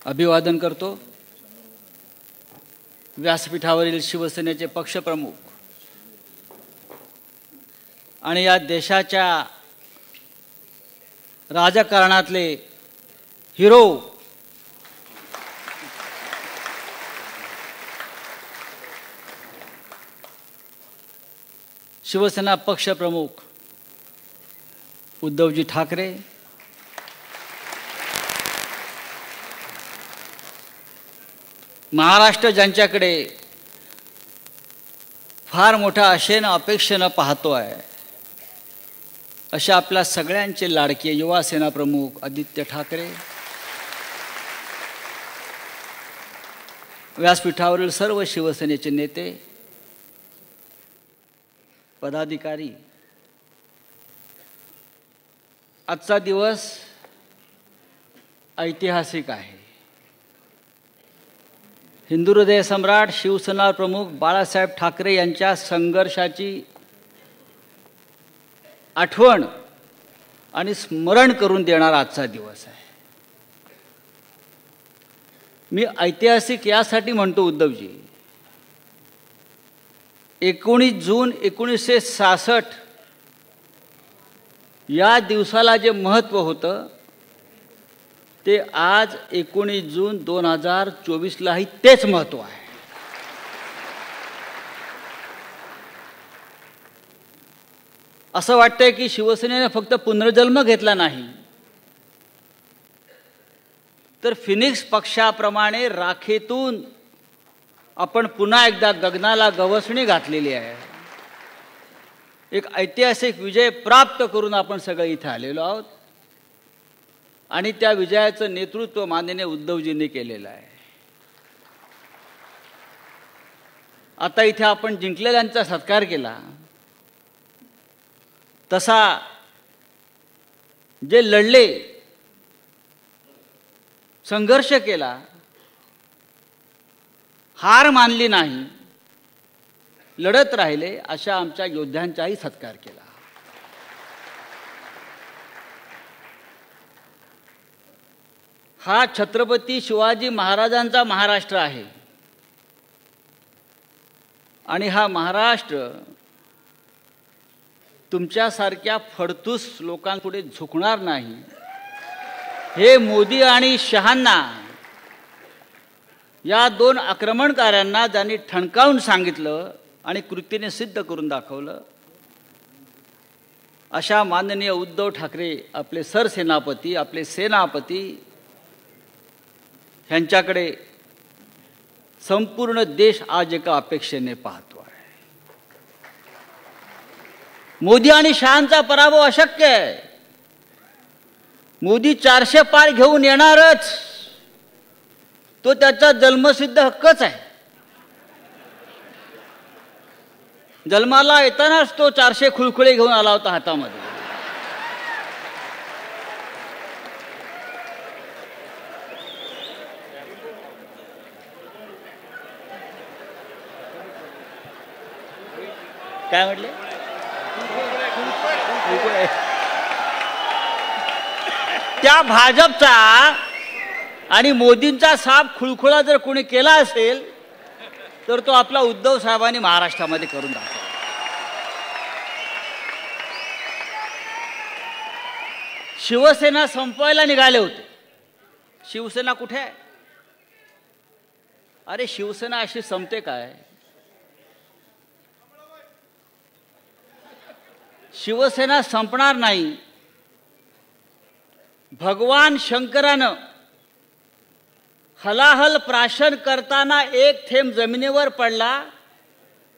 अभिवादन करतो। व्यासपीठावरील शिवसेनेचे पक्षप्रमुख आणि या देशाच्या राजकारणातले हिरो शिवसेना पक्षप्रमुख उद्धवजी ठाकरे, महाराष्ट्र ज्यांच्याकडे फार मोठ्या आशेनं अपेक्षेनं पाहतो आहे, अशा आपल्या सगळ्यांचे लाडके युवा सेना प्रमुख आदित्य ठाकरे, व्यासपीठावरील सर्व शिवसेनेचे नेते, पदाधिकारी, आजचा दिवस ऐतिहासिक आहे। हिंदू हृदय सम्राट शिवसेना प्रमुख बाळासाहेब ठाकरे यांच्या संघर्षाची आठवण आणि स्मरण करून देणारा आजचा दिवस आहे। मी ऐतिहासिक यासाठी म्हणतो उद्धवजी, 19 जून 1966 या दिवसाला जे महत्त्व होतं ते आज 19 जून 2024लाही तेच महत्त्व आहे। असं वाटतंय की शिवसेनेने फक्त पुनर्जन्म घेतला नाही, तर फिनिक्स पक्षाप्रमाणे राखेतून आपण पुन्हा एकदा गगनाला गवसणी घातलेली आहे। एक ऐतिहासिक विजय प्राप्त करून आपण सगळे इथे आलेलो आहोत आणि त्या विजयाचं नेतृत्व माननीय उद्धवजींनी केलेलं आहे। आता इथे आपण जिंकलेल्यांचा सत्कार केला, तसा जे लढले, संघर्ष केला, हार मानली नाही, लढत राहिले, अशा आमच्या योद्ध्यांचाही सत्कार केला। हा छत्रपती शिवाजी महाराजांचा महाराष्ट्र आहे आणि हा महाराष्ट्र तुमच्यासारख्या फडतूस लोकांपुढे झुकणार नाही, हे मोदी आणि शहांना, या दोन आक्रमणकारांना ज्यांनी ठणकावून सांगितलं आणि कृतीने सिद्ध करून दाखवलं, अशा माननीय उद्धव ठाकरे आपले सरसेनापती, आपले सेनापती, ह्यांच्याकडे संपूर्ण देश आज एका अपेक्षेने पाहतो आहे। मोदी आणि शहांचा पराभव अशक्य आहे। मोदी 400 पार घेऊन येणारच, तो त्याचा जन्मसिद्ध हक्कच आहे। जन्माला येतानाच तो 400 खुळखुळे घेऊन आला होता हातामध्ये। काय म्हटले? त्या भाजपचा आणि मोदींचा साप खुळखुळा जर कोणी केला असेल तर तो आपला उद्धव साहेबांनी महाराष्ट्रामध्ये करून दाखवला। शिवसेना संपवायला निघाले होते। शिवसेना कुठे आहे? अरे शिवसेना अशी संपते काय? शिवसेना संपणार नाही। भगवान शंकरानं हलाहल प्राशन करताना एक थेंब जमिनीवर पडला,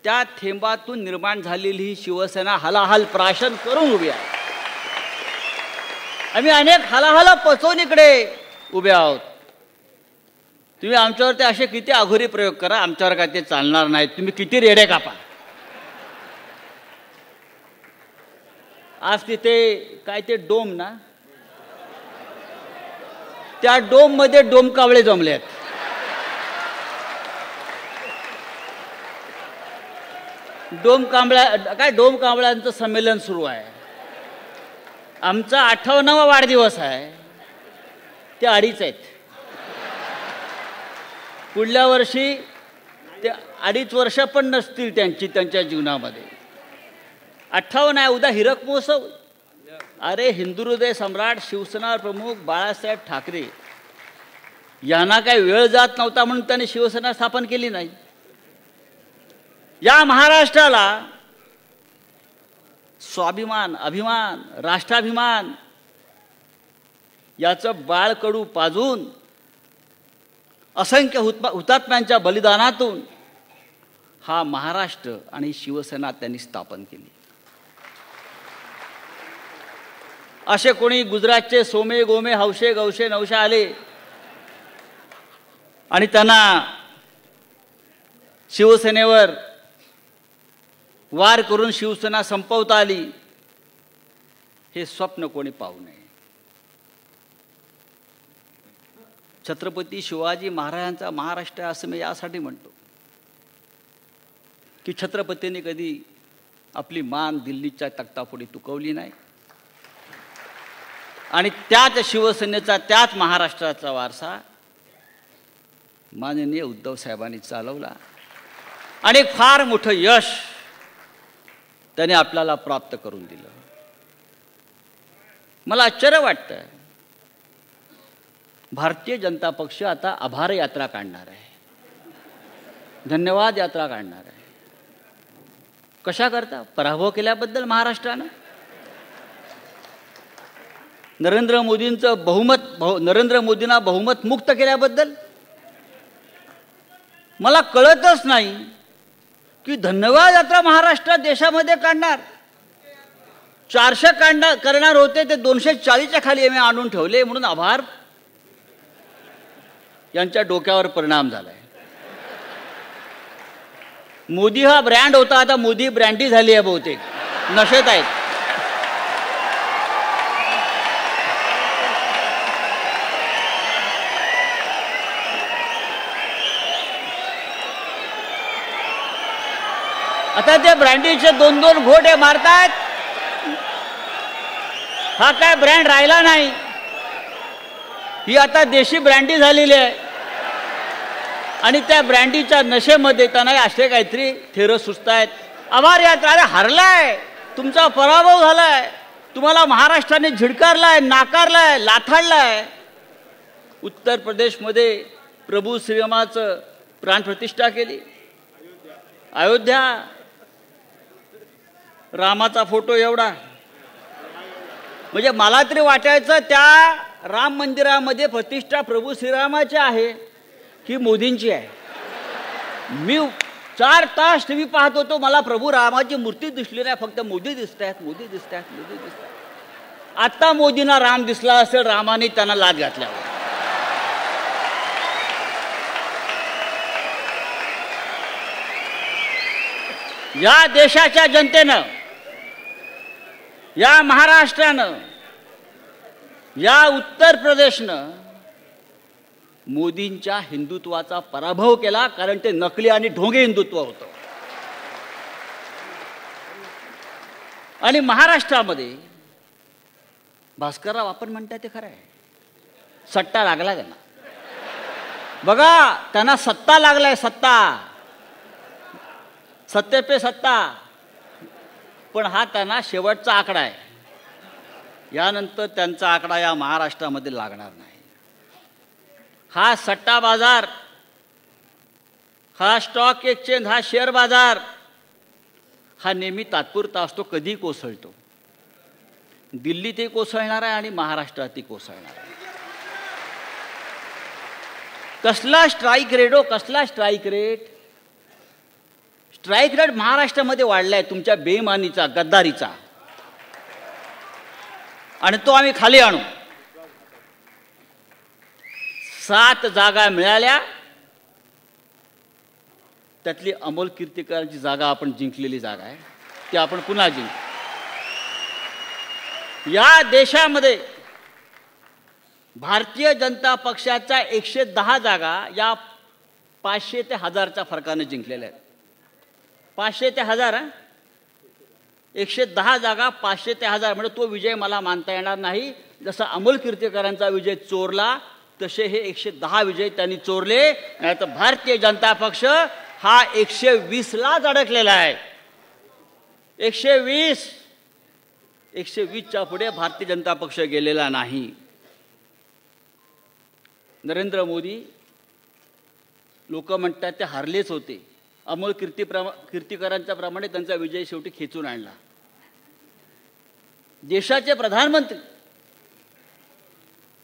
त्या थेंबातून निर्माण झालेली ही शिवसेना हलाहल प्राशन करून उभी आहे। आम्ही अनेक हलाहल पचवून इकडे उभे आहोत। तुम्ही आमच्यावरती असे किती अघोरी प्रयोग करा, आमच्यावर काय ते चालणार नाही। तुम्ही किती रेडे कापा। आज तिथे काय ते डोम ना, त्या डोम मध्ये डोमकावळे जमले आहेत। डोमकावळ्यांचं संमेलन सुरू आहे। आमचा 58वा वाढदिवस आहे, ते 2.5 आहेत। पुढल्या वर्षी ते 2.5 वर्ष पण नसतील त्यांच्या जीवनामध्ये. 58 आहे, उद्या हीरक महोत्सव. अरे हिंदुहृदय सम्राट शिवसेना प्रमुख बाळासाहेब ठाकरे यांना काही वेळ जात नव्हता म्हणून त्यांनी शिवसेना स्थापन केली नाही. या महाराष्ट्राला स्वाभिमान, अभिमान, राष्ट्राभिमान याचं बाळकडू पाजून असंख्य हुतात्म्यांच्या बलिदानातून हा महाराष्ट्र आणि शिवसेना त्यांनी स्थापन केली. असे कोणी गुजरातचे सोमे गोमे हौशे गौशे नवशे आले आणि त्यांना शिवसेनेवर वार करून शिवसेना संपवता आली, हे स्वप्न कोणी पाहू नये. छत्रपती शिवाजी महाराजांचा महाराष्ट्र असं मी यासाठी म्हणतो की छत्रपतींनी कधी आपली मान दिल्लीच्या तख्तापुढे तुकवली नाही आणि त्याच शिवसेनेचा, त्याच महाराष्ट्राचा वारसा माननीय उद्धव साहेबांनी चालवला आणि फार मोठं यश त्याने आपल्याला प्राप्त करून दिलं. मला आश्चर्य वाटतं, भारतीय जनता पक्ष आता आभार यात्रा काढणार आहे, धन्यवाद यात्रा काढणार आहे. कशा करता? पराभव केल्याबद्दल महाराष्ट्रानं. नरेंद्र मोदींना बहुमत मुक्त केल्याबद्दल. मला कळतच नाही की धन्यवाद यात्रा महाराष्ट्रात देशामध्ये काढणार. 400 करणार होते ते 240च्या खाली आम्ही आणून ठेवले म्हणून आभार यांच्या डोक्यावर परिणाम झालाय. मोदी हा ब्रँड होता, आता मोदी ब्रँडी झाली आहे, बहुतेक नशेत आहेत. आता ते ब्रँडीचे 2-2 घोटे मारतायत. हा काय ब्रँड राहिला नाही, ही आता देशी ब्रँडी झालेली आहे आणि त्या ब्रँडीच्या नशेमध्ये त्यांना असे काहीतरी थेरं सुचतायत. आभार यात्रा, अरे हरलाय, तुमचा पराभव झालाय, तुम्हाला महाराष्ट्राने झिडकारलाय, नाकारलाय, लाथाडलाय. उत्तर प्रदेशमध्ये प्रभू श्रीरामाचं प्राणप्रतिष्ठा केली. अयोध्या, रामाचा फोटो एवढा. म्हणजे मला तरी वाटायचं त्या राम मंदिरामध्ये प्रतिष्ठा प्रभू श्रीरामाची आहे की मोदींची आहे. मी 4 तास टीव्ही पाहत होतो, मला प्रभू रामाची मूर्ती दिसली नाही, फक्त मोदी दिसत आहेत, मोदी दिसत आहेत, मोदी दिसत आहेत. आता मोदींना राम दिसला असेल, रामाने त्यांना लाद घातल्यावर. या देशाच्या जनतेनं, या महाराष्ट्रानं, या उत्तर प्रदेशनं मोदींच्या हिंदुत्वाचा पराभव केला, कारण ते नकली आणि ढोंगे हिंदुत्व होतं. आणि महाराष्ट्रामध्ये भास्करराव आपण म्हणताय ते खरं आहे, सट्टा लागला त्यांना. बघा, त्यांना सत्ता लागलाय, सत्ता, सत्ते पे सत्ता. पण हा त्यांना शेवटचा आकडा आहे. यानंतर त्यांचा आकडा या महाराष्ट्रामध्ये लागणार नाही. हा सट्टा बाजार, हा स्टॉक एक्सचेंज, हा शेअर बाजार हा नेहमी तात्पुरता असतो, कधी कोसळतो. दिल्लीतही कोसळणार आहे आणि महाराष्ट्रातही कोसळणार आहे. कसला स्ट्राईक रेट हो, कसला स्ट्राईक रेट. स्ट्राईक रेट महाराष्ट्रामध्ये वाढलाय तुमच्या बेईमानीचा, गद्दारीचा, आणि तो आम्ही खाली आणू. 7 जागा मिळाल्या, त्यातली अमोल कीर्तीकरांची जागा आपण जिंकलेली जागा आहे, ती आपण पुन्हा जिंकू. या देशामध्ये भारतीय जनता पक्षाच्या 110 जागा या 500 ते 1000च्या फरकाने जिंकलेल्या आहेत. 500 ते 1000, 110 जागा 500 ते 1000, म्हणजे तो विजय मला मानता येणार नाही. जसा अमोल कीर्तीकरांचा विजय चोरला तसे हे 110 विजय त्यांनी चोरले. नाही तर भारतीय जनता पक्ष हा 120लाच अडकलेला आहे. 120च्या पुढे भारतीय जनता पक्ष गेलेला नाही. नरेंद्र मोदी लोक म्हणतात ते हारलेच होते. अमोल कीर्तीकरांच्या प्रमाणे त्यांचा विजय शेवटी खेचून आणला. देशाचे प्रधानमंत्री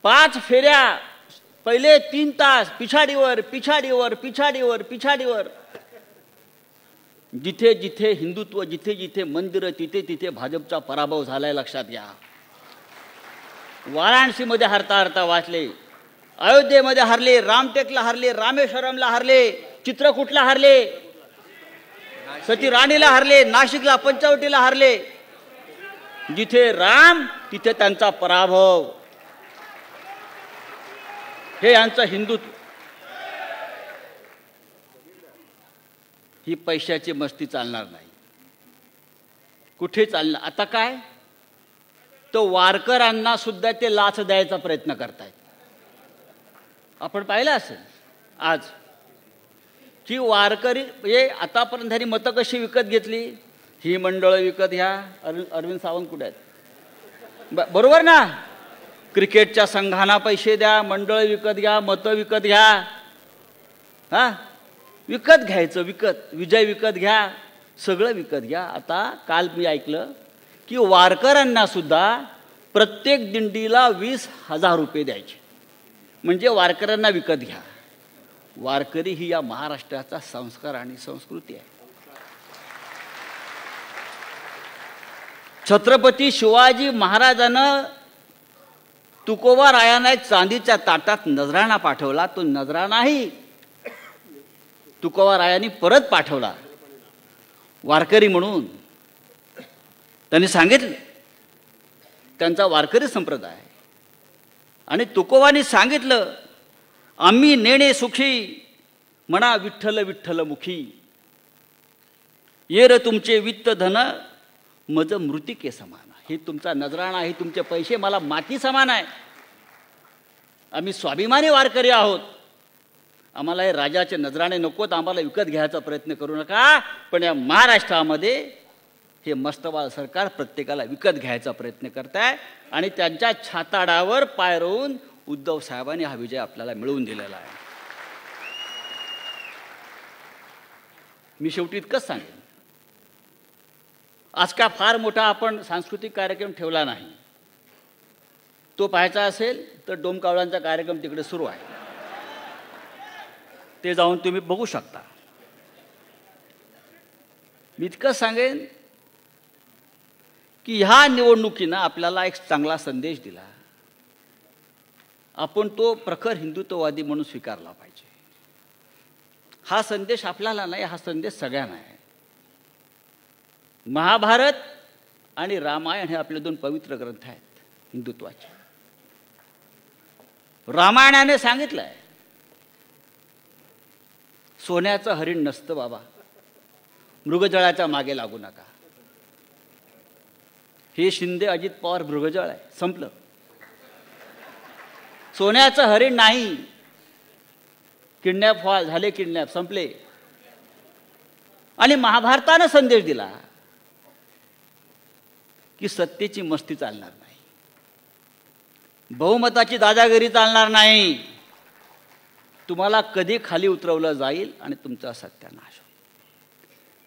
5 फेऱ्या, पहिले 3 तास पिछाडीवर पिछाडीवर पिछाडीवर पिछाडीवर, जिथे जिथे हिंदुत्व, जिथे जिथे मंदिरं, तिथे तिथे भाजपचा पराभव झालाय, लक्षात घ्या. वाराणसीमध्ये हरता हरता वाचले, अयोध्येमध्ये हरले, रामटेकला हरले, रामेश्वरमला हरले, चित्रकूटला हरले, सती राणीला हरले, नाशिकला पंचवटीला हरले. जिथे राम तिथे त्यांचा पराभव. हे यांचं हिंदुत्व. ही पैशाची मस्ती चालणार नाही, कुठे चालणार. आता काय, तो वारकऱ्यांना सुद्धा ते लाच द्यायचा प्रयत्न करतायत. आपण पाहिलं असेल आज की वारकरी म्हणजे आतापर्यंत त्यांनी मतं कशी विकत घेतली. ही मंडळं विकत घ्या. अरविंद सावंत कुठे आहेत? बरोबर ना. क्रिकेटच्या संघांना पैसे द्या, मंडळ विकत घ्या, मतं विकत घ्या. हा, विकत घ्यायचं, विकत. विजय विकत घ्या, सगळं विकत घ्या. आता काल मी ऐकलं की वारकऱ्यांना सुद्धा प्रत्येक दिंडीला 20,000 रुपये द्यायचे, म्हणजे वारकऱ्यांना विकत घ्या. वारकरी ही या महाराष्ट्राचा संस्कार आणि संस्कृती आहे. छत्रपती शिवाजी महाराजांना तुकोबा रायांना एक चांदीच्या ताटात नजराणा पाठवला. तो नजराणाही तुकोबा रायांनी परत पाठवला वारकरी म्हणून. त्यांनी सांगितलं त्यांचा वारकरी संप्रदाय. आणि तुकोबांनी सांगितलं, आम्ही नेणे सुखी म्हणा विठ्ठल विठ्ठल मुखी. ये र तुमचे वित्त धन मज मृतिके समान. हे तुमचा नजराणा, हे तुमचे पैसे मला माती समान आहे. आम्ही स्वाभिमानी वारकरी आहोत. आम्हाला हे राजाचे नजराणे नकोत, आम्हाला विकत घ्यायचा प्रयत्न करू नका. पण या महाराष्ट्रामध्ये हे मस्तवाल सरकार प्रत्येकाला विकत घ्यायचा प्रयत्न करत आहे. आणि त्यांच्या छाताडावर पाय रोवून उद्धव साहेबांनी हा विजय आपल्याला मिळवून दिलेला आहे. मी शेवटी इतकंच सांगेन, आज का फार मोठा आपण सांस्कृतिक कार्यक्रम ठेवला नाही. तो पाहायचा असेल तर डोमकावळांचा कार्यक्रम तिकडे सुरू आहे, ते जाऊन तुम्ही बघू शकता. मी इतकंच सांगेन की ह्या निवडणुकीनं आपल्याला एक चांगला संदेश दिला. आपण तो प्रखर हिंदुत्ववादी म्हणून स्वीकारला पाहिजे. हा संदेश आपल्याला नाही, हा संदेश सगळ्यांना आहे. महाभारत आणि रामायण हे आपले 2 पवित्र ग्रंथ आहेत हिंदुत्वाचे. रामायणाने सांगितलंय, सोन्याचं हरिण नसतं बाबा, मृगजळाच्या मागे लागू नका. हे शिंदे अजित पवार मृगजळ आहे, संपलं. सोन्याचं हरिण नाही. किडनॅप झाले, किडनॅप संपले. आणि महाभारतानं संदेश दिला की सत्तेची मस्ती चालणार नाही, बहुमताची दादागिरी चालणार नाही. तुम्हाला कधी खाली उतरवलं जाईल आणि तुमचा सत्यानाश होईल.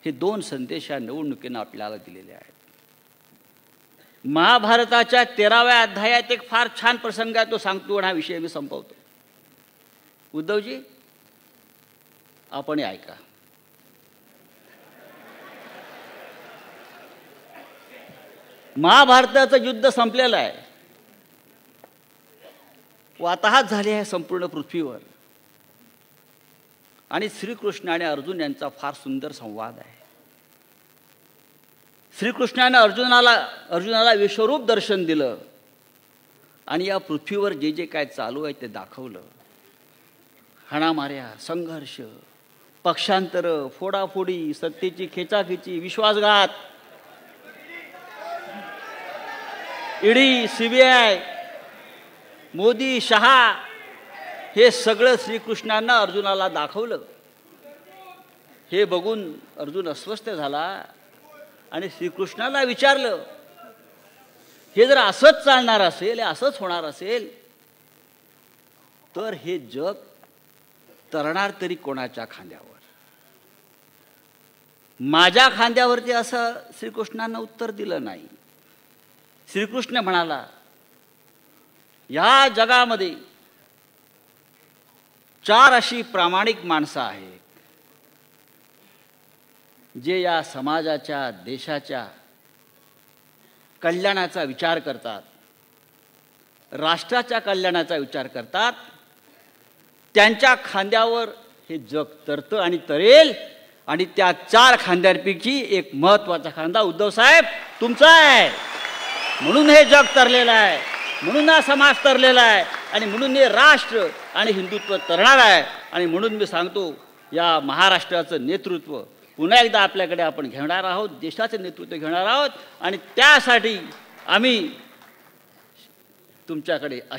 हे 2 संदेश या निवडणुकीनं आपल्याला दिलेले आहेत. महाभारताच्या 13व्या अध्यायात एक फार छान प्रसंग आहे, तो सांगतो आणि हा विषय मी संपवतो. उद्धवजी आपण ऐका. महाभारताचं युद्ध संपलेलं आहे, वाताहत झाली आहे संपूर्ण पृथ्वीवर. आणि श्रीकृष्ण आणि अर्जुन यांचा फार सुंदर संवाद आहे. श्रीकृष्णाने अर्जुनाला विश्वरूप दर्शन दिलं आणि या पृथ्वीवर जे जे काय चालू आहे ते दाखवलं. हाणामाऱ्या, संघर्ष, पक्षांतर, फोडाफोडी, सत्तेची खेचाखेची, विश्वासघात, ईडी, सीबीआय, मोदी, शहा, हे सगळं श्रीकृष्णांना अर्जुनाला दाखवलं. हे बघून अर्जुन अस्वस्थ झाला आणि श्रीकृष्णाला विचारलं, हे जर असंच चालणार असेल, असंच होणार असेल, तर हे जग तरणार तरी कोणाच्या खांद्यावर? माझ्या खांद्यावरती असं श्रीकृष्णानं उत्तर दिलं नाही. श्रीकृष्ण म्हणाला, या जगामध्ये 4 अशी प्रामाणिक माणसं आहेत जे या समाजाच्या, देशाच्या कल्याणाचा विचार करतात, राष्ट्राच्या कल्याणाचा विचार करतात. त्यांच्या खांद्यावर हे जग तरतं आणि तरेल. आणि त्या 4 खांद्यांपैकी एक महत्त्वाचा खांदा उद्धव साहेब तुमचा आहे. म्हणून हे जग तरलेलं आहे, म्हणून हा समाज तरलेला आहे, आणि म्हणून हे राष्ट्र आणि हिंदुत्व तरणार आहे. आणि म्हणून मी सांगतो, या महाराष्ट्राचं नेतृत्व पुन्हा एकदा आपल्याकडे आपण घेणार आहोत, देशाचं नेतृत्व घेणार आहोत. आणि त्यासाठी आम्ही तुमच्याकडे